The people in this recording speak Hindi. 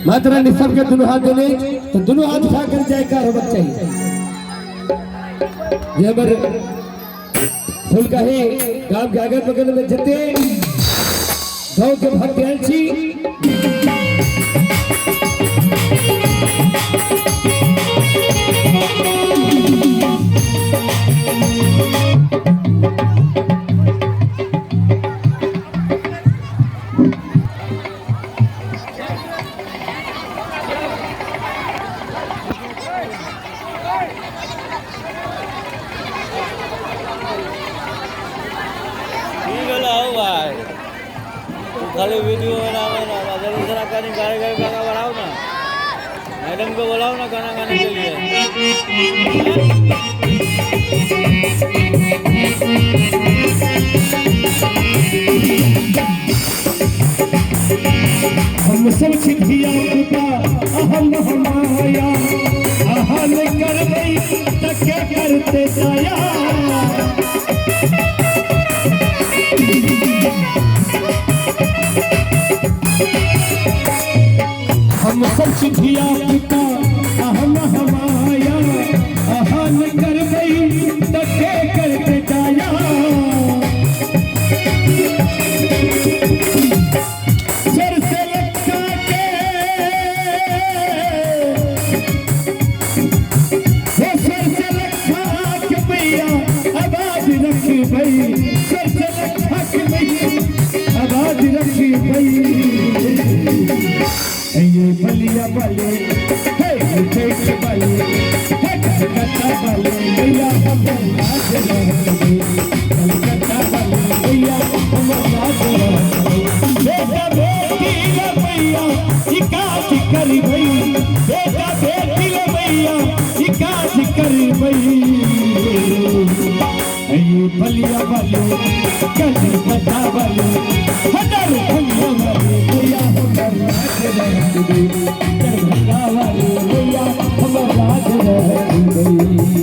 माता रानी सबके दोनों हाथ देने तो दोनों हाथ उठाकर जयकार होना चाहिए। ये बर फूल का है गांव के अगल बगल में जते गांव के भक्त छी खाली वीडियो बनाओ ना, जल्दी से गाने गाने गाना बढ़ाओ ना, मैडम को बुलाओ ना गाना गाने के लिए। हम सब सिद्धिया कृपा अहम हमाया अहल कर गई तके करते जाया हम सब सिद्धिया पिता अहम हमाया अहल कर गई तके करते जाया सर से लटका के सर से लटका के भैया आवाज रखी भई सर से लटका के भैया आवाज रखी भई ये बलिया बले हे देख बले हे कलकत्ता बले भैया हम राज रहते कलकत्ता बले भैया हम राज रहते बेटा बेटी ले भैया इकाज करी भई बेटा बेटी ले भैया इकाज करी भई ये बलिया बले कलकत्ता बले हटर भैया बले भैया हम राज रहते दरभंगा वाले भैया हम राज रहते